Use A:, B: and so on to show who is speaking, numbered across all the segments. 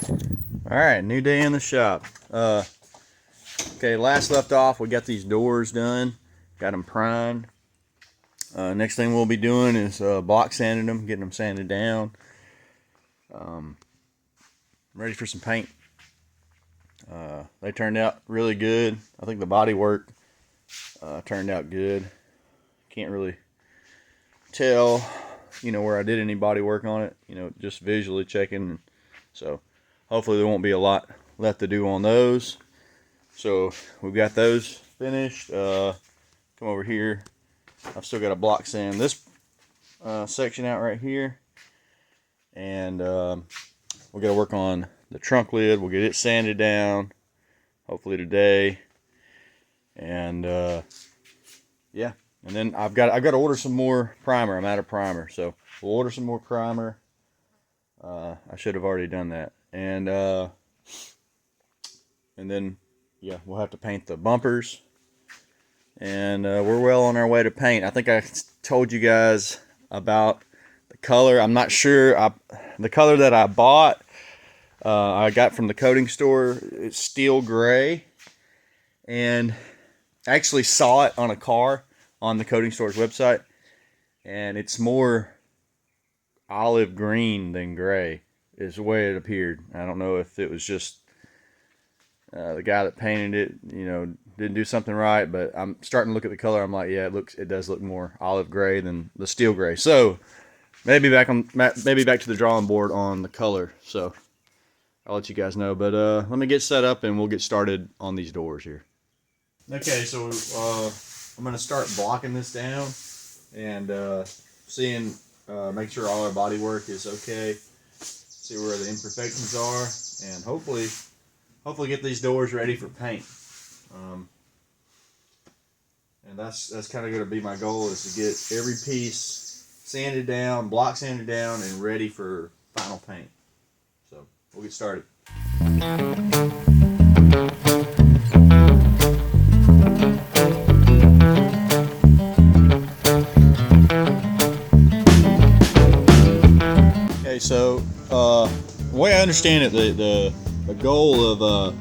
A: All right, new day in the shop. Okay, last left off, we got these doors done, got them primed. Next thing we'll be doing is block sanding them, getting them sanded down. Ready for some paint. They turned out really good. I think the body work turned out good. Can't really tell, where I did any body work on it. Just visually checking. So hopefully there won't be a lot left to do on those. So we've got those finished. Come over here. I've still got to block sand this section out right here. And we're going to work on the trunk lid. We'll get it sanded down hopefully today. And yeah, and then I've got to order some more primer. I'm out of primer, so we'll order some more primer. I should have already done that. And then yeah, we'll have to paint the bumpers. And we're well on our way to paint. I think I told you guys about the color. I'm not sure. The color that I bought, I got from the coating store. It's steel gray. And I actually saw it on a car on the coating store's website. And it's more olive green than gray is the way it appeared. I don't know if it was just the guy that painted it, didn't do something right, but I'm starting to look at the color. I'm like, yeah, it does look more olive gray than the steel gray. So maybe back to the drawing board on the color. So I'll let you guys know. But let me get set up and we'll get started on these doors here. Okay, so I'm gonna start blocking this down and make sure all our body work is okay. See where the imperfections are, and hopefully get these doors ready for paint. And that's kind of going to be my goal, is to get every piece sanded down, block sanded down, and ready for final paint. So we'll get started. Okay, so the way I understand it, the goal of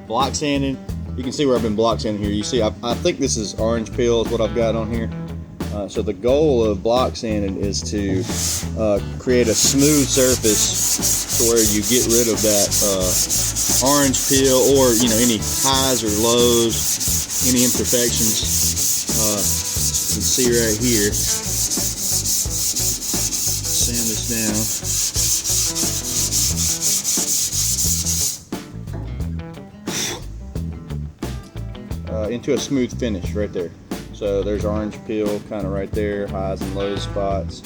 A: block sanding, you can see where I've been block sanding here. You see, I think this is orange peel is what I've got on here. So the goal of block sanding is to create a smooth surface to where you get rid of that orange peel, or any highs or lows, any imperfections. You can see right here. Sand this down. Into a smooth finish right there. So there's orange peel kind of right there, highs and lows spots,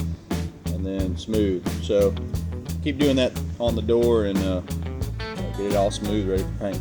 A: and then smooth. So keep doing that on the door and get it all smooth, ready for paint.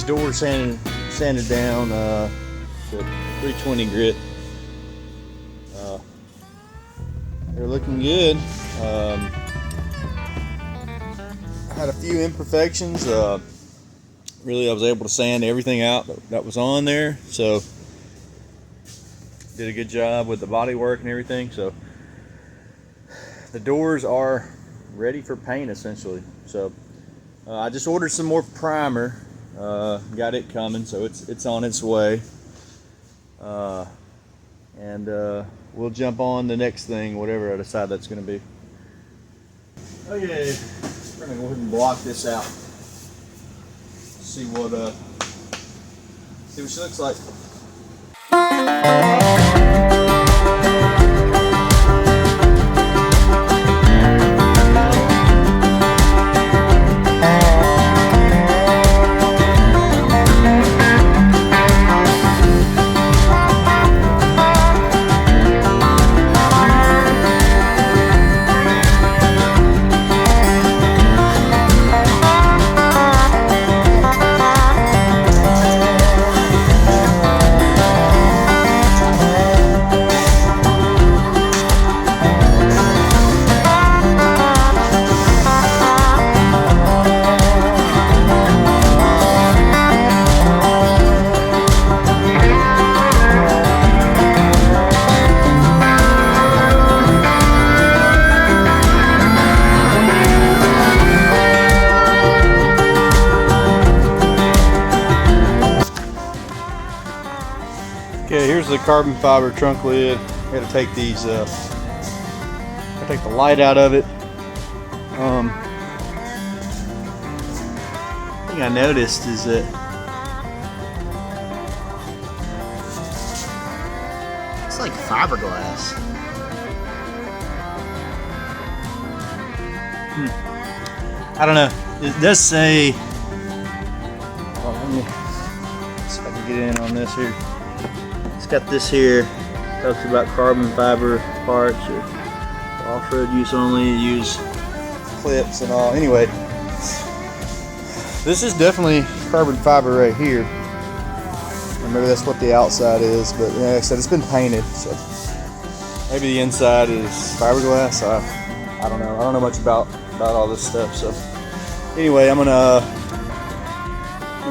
A: doors sanded down to 320 grit. They're looking good. Had a few imperfections. Really, I was able to sand everything out that was on there, so did a good job with the body work and everything. So the doors are ready for paint essentially. So I just ordered some more primer. Got it coming, so it's on its way. And we'll jump on the next thing, whatever I decide that's going to be. Oh yeah, we're gonna go ahead and block this out. See what she looks like. Okay, here's the carbon fiber trunk lid. I got to take these. I take the light out of it. Thing I noticed is that it's like fiberglass. I don't know. It does say. Well, let me see if I can get in on this here. It's got this here, talks about carbon fiber parts or off-road use only, use clips and all. Anyway, this is definitely carbon fiber right here. Or maybe that's what the outside is, but yeah, like I said, it's been painted, so maybe the inside is fiberglass. I don't know. I don't know much about all this stuff. So anyway, I'm gonna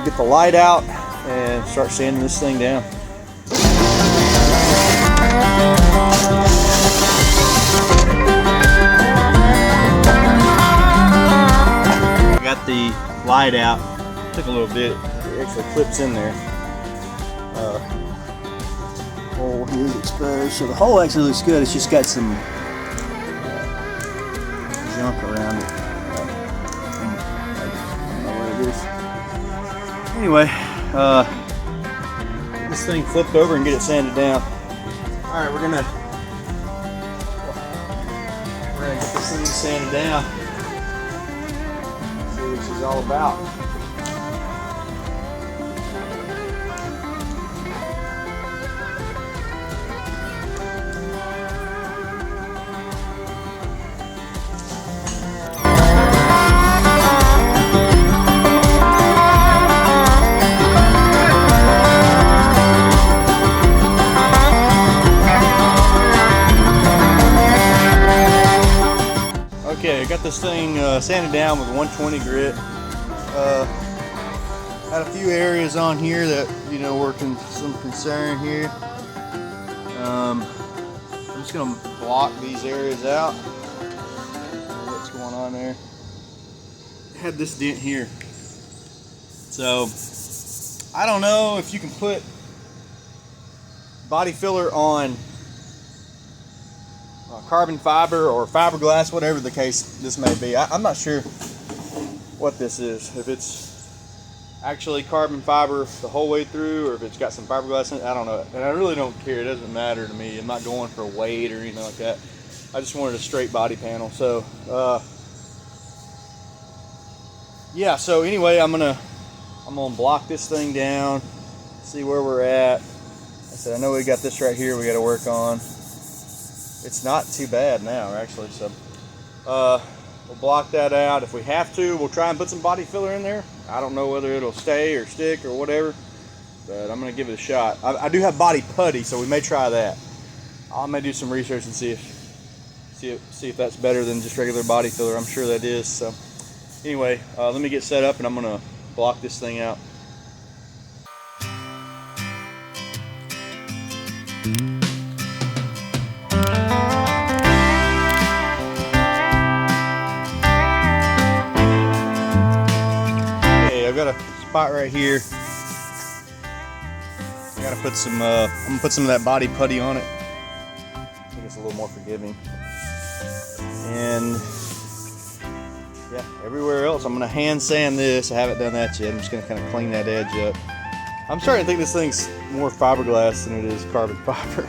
A: get the light out and start sanding this thing down. I got the light out. Took a little bit. It actually clips in there. Hole here is exposed, so the hole actually looks good. It's just got some junk around it. I don't know what it is. Anyway, get this thing flipped over and get it sanded down. All right, we're gonna get this thing sanded down. See what she's all about. Okay, I got this thing sanded down with 120 grit. Had a few areas on here that, you know, were some concern here. I'm just gonna block these areas out. What's going on there? Had this dent here. So I don't know if you can put body filler on carbon fiber or fiberglass, whatever the case this may be. I'm not sure what this is. If it's actually carbon fiber the whole way through, or if it's got some fiberglass in it, I don't know. And I really don't care. It doesn't matter to me. I'm not going for weight or anything like that. I just wanted a straight body panel. So yeah, so anyway, I'm gonna block this thing down, see where we're at. I said, I know we got this right here we got to work on. It's not too bad now, actually. So We'll block that out. If we have to, we'll try and put some body filler in there. I don't know whether it'll stay or stick or whatever, but I'm gonna give it a shot. I do have body putty, so we may try that. I may do some research and see if that's better than just regular body filler. I'm sure that is. So anyway, let me get set up and I'm gonna block this thing out. Okay, I've got a spot right here. I gotta put some. I'm gonna put some of that body putty on it. I think it's a little more forgiving. And yeah, everywhere else, I'm gonna hand sand this. I haven't done that yet. I'm just gonna kind of clean that edge up. I'm starting to think this thing's more fiberglass than it is carbon fiber.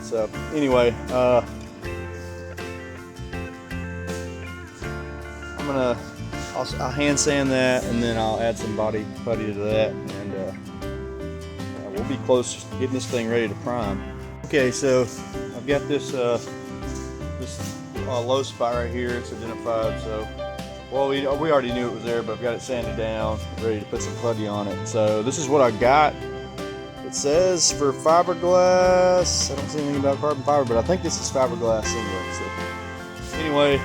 A: So anyway, I'll hand sand that, and then I'll add some body putty to that, and we'll be close to getting this thing ready to prime. Okay, so I've got this low spot right here. It's identified. So, well, we already knew it was there, but I've got it sanded down, ready to put some putty on it. So this is what I got. It says for fiberglass. I don't see anything about carbon fiber, but I think this is fiberglass anyway. So anyway,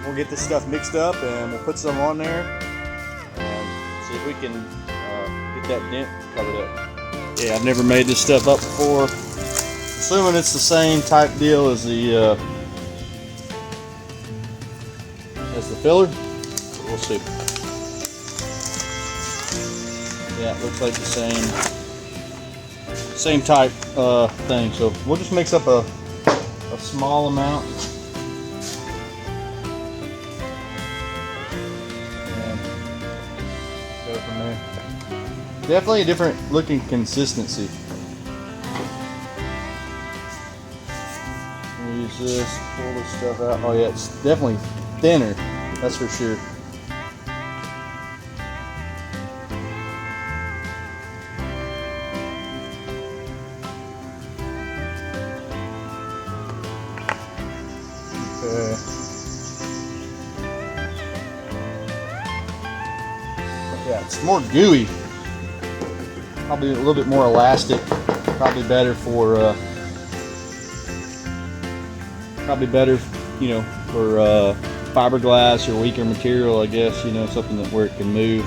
A: we'll get this stuff mixed up and we'll put some on there and see if we can get that dent covered up. Yeah, I've never made this stuff up before. Assuming it's the same type deal as the filler, but we'll see. Yeah, it looks like the same type thing. So we'll just mix up a small amount. And go from there. Definitely a different looking consistency. Use this, pull this stuff out. Oh yeah, it's definitely thinner, that's for sure. Okay. Yeah, it's more gooey. Probably a little bit more elastic. Probably better for you know, for fiberglass or weaker material, I guess, you know, something where it can move.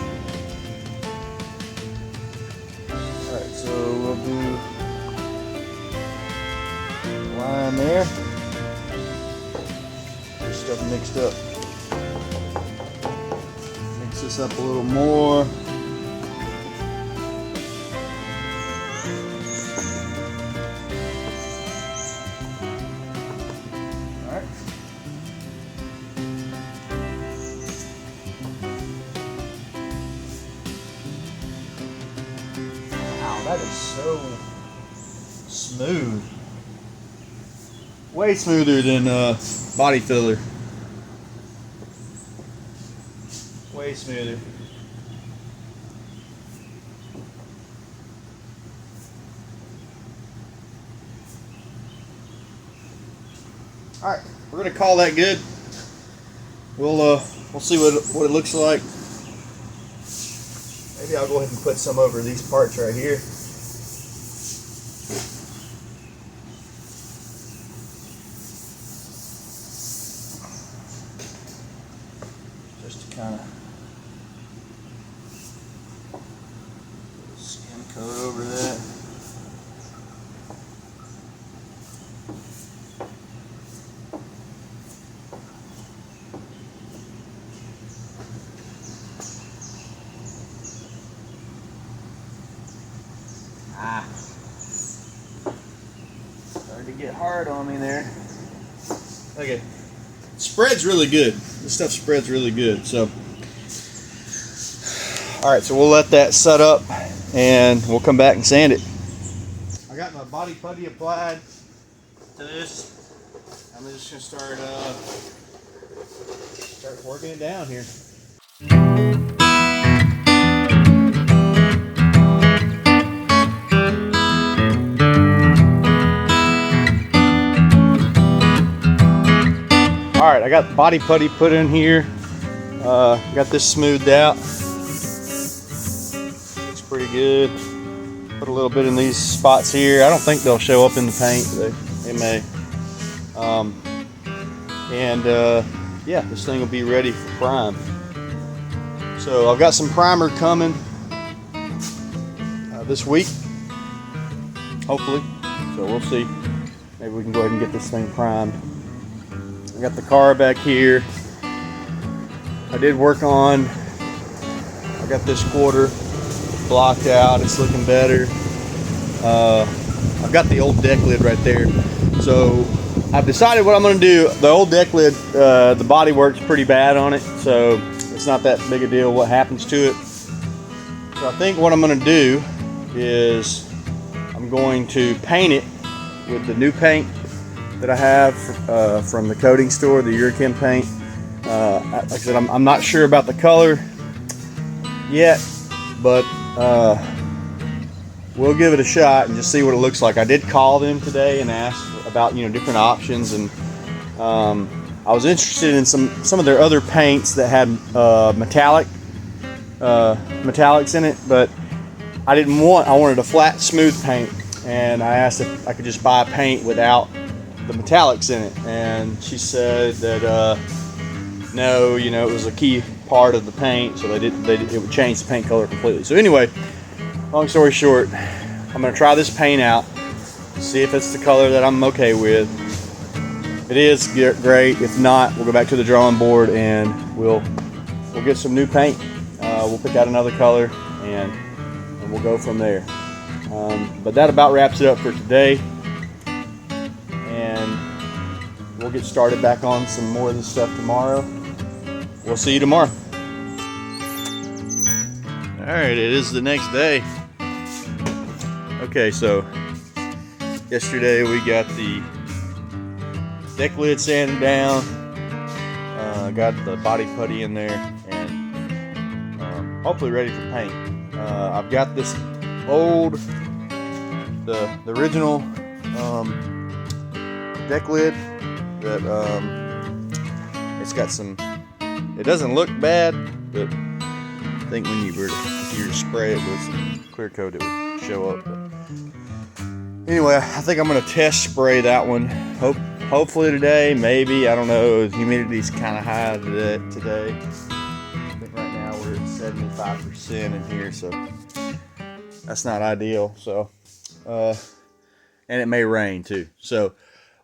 A: Alright, so we'll do a line there. Get stuff mixed up. Mix this up a little more. That is so smooth. Way smoother than body filler. Way smoother. All right, we're gonna call that good. We'll see what it looks like. Maybe I'll go ahead and put some over these parts right here. Just to kind of skim coat over that. Started to get hard on me there. Okay. Spreads really good. This stuff spreads really good. So, alright, so we'll let that set up and we'll come back and sand it. I got my body putty applied to this. I'm just gonna start working it down here. Alright, right, I got body putty put in here. Got this smoothed out. Looks pretty good. Put a little bit in these spots here. I don't think they'll show up in the paint. They may. Yeah, this thing will be ready for prime. So I've got some primer coming this week, hopefully. So we'll see. Maybe we can go ahead and get this thing primed. I got the car back here. I did work on, I got this quarter blocked out. It's looking better. I've got the old deck lid right there. So I've decided what I'm going to do. The old deck lid, the body works pretty bad on it, so it's not that big a deal what happens to it. So I think what I'm going to do is I'm going to paint it with the new paint that I have from the coating store, the Eurochem paint. Like I said, I'm not sure about the color yet, but we'll give it a shot and just see what it looks like. I did call them today and ask about different options, and I was interested in some of their other paints that had metallics in it, but I wanted a flat, smooth paint, and I asked if I could just buy paint without the metallics in it, and she said that no, it was a key part of the paint, so it would change the paint color completely. So anyway, long story short, I'm gonna try this paint out, see if it's the color that I'm okay with. If it is, great. If not, we'll go back to the drawing board and we'll get some new paint. We'll pick out another color and we'll go from there. But that about wraps it up for today, and we'll get started back on some more of this stuff tomorrow. We'll see you tomorrow. All right, it is the next day. Okay, so yesterday we got the deck lid sanded down, got the body putty in there, and hopefully ready for paint. I've got this old, the original deck lid that it's got some. It doesn't look bad, but I think when if you were to spray it with some clear coat, it would show up. But anyway, I think I'm gonna test spray that one. Hopefully today, maybe, I don't know. The humidity's kind of high today. I think right now we're at 75% in here, so that's not ideal. So, and it may rain too. So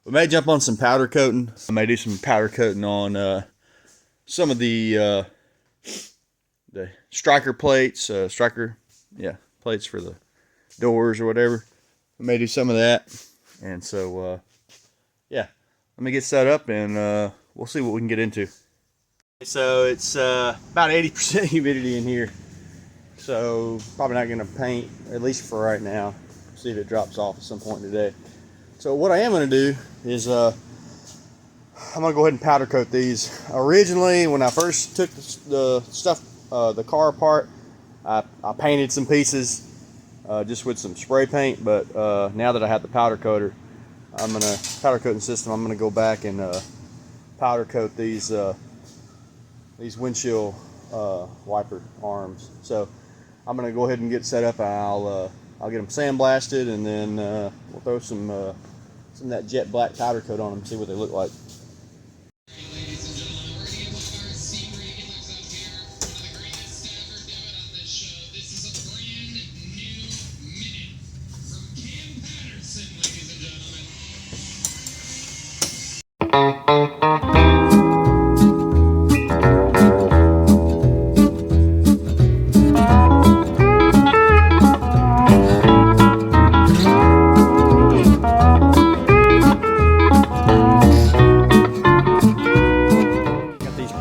A: we may jump on some powder coating. I may do some powder coating on some of the striker plates, plates for the doors or whatever. I may do some of that, and so yeah, let me get set up and we'll see what we can get into. So it's about 80% humidity in here, so probably not going to paint, at least for right now. See if it drops off at some point today. So what I am going to do is I'm going to go ahead and powder coat these. Originally, when I first took the stuff, the car apart, I painted some pieces just with some spray paint, but now that I have the powder coating system, I'm gonna go back and powder coat these windshield wiper arms. So I'm gonna go ahead and get set up. I'll get them sandblasted, and then we'll throw some of that jet black powder coat on them, see what they look like.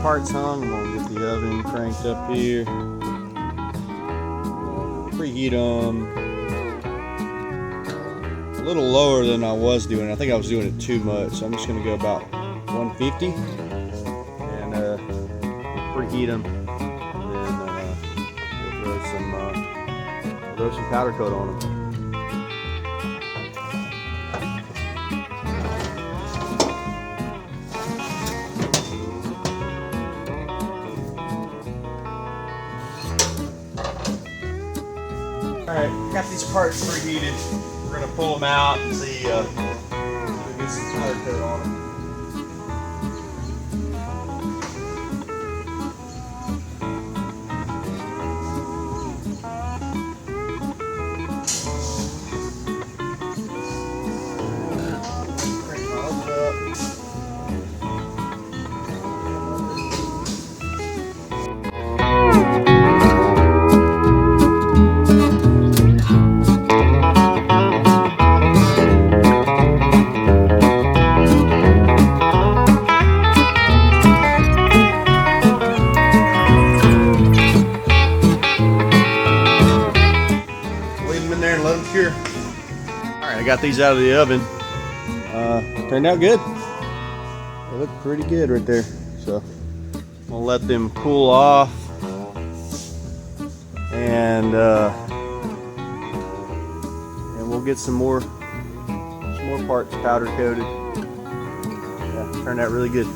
A: Parts hung. I'm gonna get the oven cranked up here, preheat them a little lower than I was doing. I think I was doing it too much, so I'm just gonna go about 150 and preheat them, and then we'll throw some powder coat on them. Alright, got these parts preheated. We're going to pull them out and see get some powder coat on them. Alright, I got these out of the oven. Turned out good. They look pretty good right there. So I'll let them cool off, and we'll get some more parts powder coated. Yeah, turned out really good.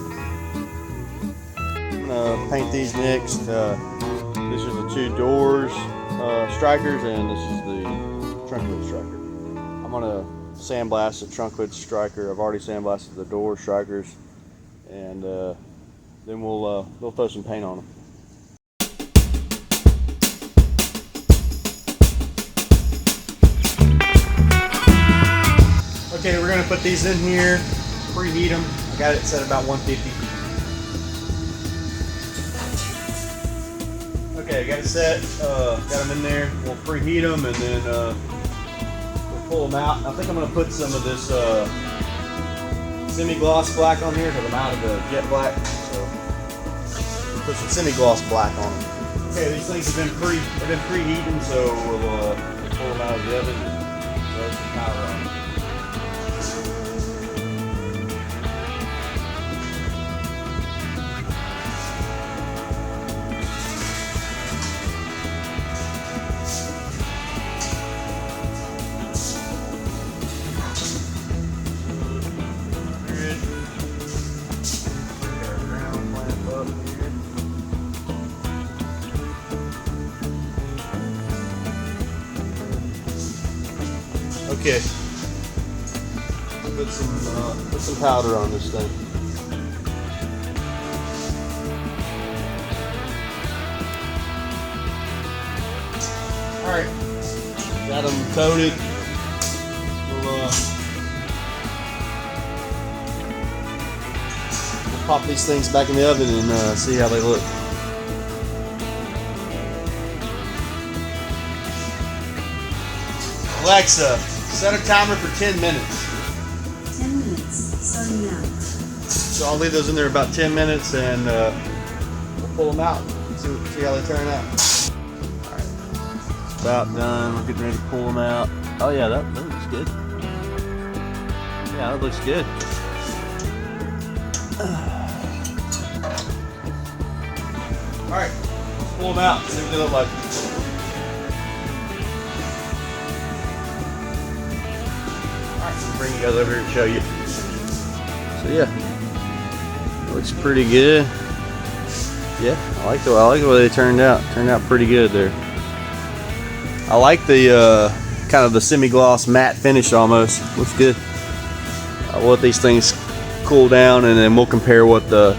A: I'm gonna paint these next. This is the two doors strikers, and this is the trunk lid striker. I'm gonna sandblast the trunk lid striker. I've already sandblasted the door strikers, and then we'll throw some paint on them. Okay, we're gonna put these in here, preheat them. I got it set about 150. Okay, I got it set. Got them in there. We'll preheat them, and then we'll pull them out. I think I'm gonna put some of this semi-gloss black on here because I'm out of the jet black. So we'll put some semi-gloss black on them. Okay, these things have been preheating, so we'll pull them out of the oven and throw some powder on them. Okay, put some powder on this thing. All right, got them coated. We'll pop these things back in the oven and see how they look. Alexa, set a timer for 10 minutes.
B: 10 minutes, starting now.
A: So I'll leave those in there about 10 minutes, and we'll pull them out and see how they turn out. All right, it's about done. We're getting ready to pull them out. Oh yeah, that looks good. Yeah, that looks good. All right, let's pull them out. See what they look like. Bring you guys over here and show you. So yeah, looks pretty good. Yeah, I like the way they turned out. Turned out pretty good there. I like the kind of the semi-gloss matte finish almost. Looks good. I'll let these things cool down, and then we'll compare what the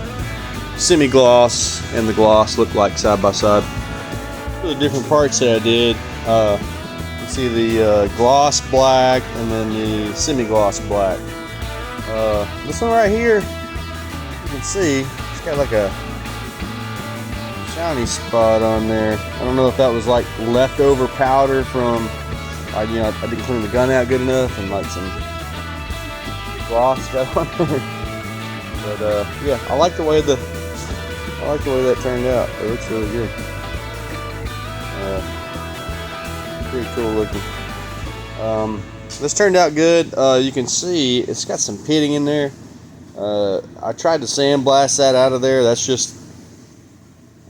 A: semi-gloss and the gloss look like side by side. The different parts that I did. See the gloss black and then the semi-gloss black. This one right here, you can see it's got like a shiny spot on there. I don't know if that was like leftover powder from, I didn't clean the gun out good enough, and like some gloss got on there. But yeah, I like the way that turned out. It looks really good. Pretty cool looking. This turned out good. You can see it's got some pitting in there. I tried to sandblast that out of there. That's just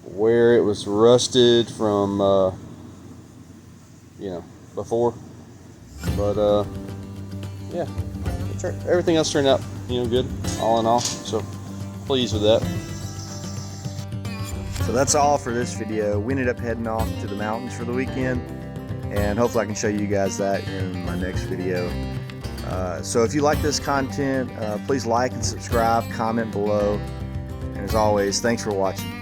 A: where it was rusted from, before. But yeah, everything else turned out, good, all in all. So pleased with that. So that's all for this video. We ended up heading off to the mountains for the weekend. and hopefully I can show you guys that in my next video. So if you like this content, please like and subscribe, comment below, and as always, thanks for watching.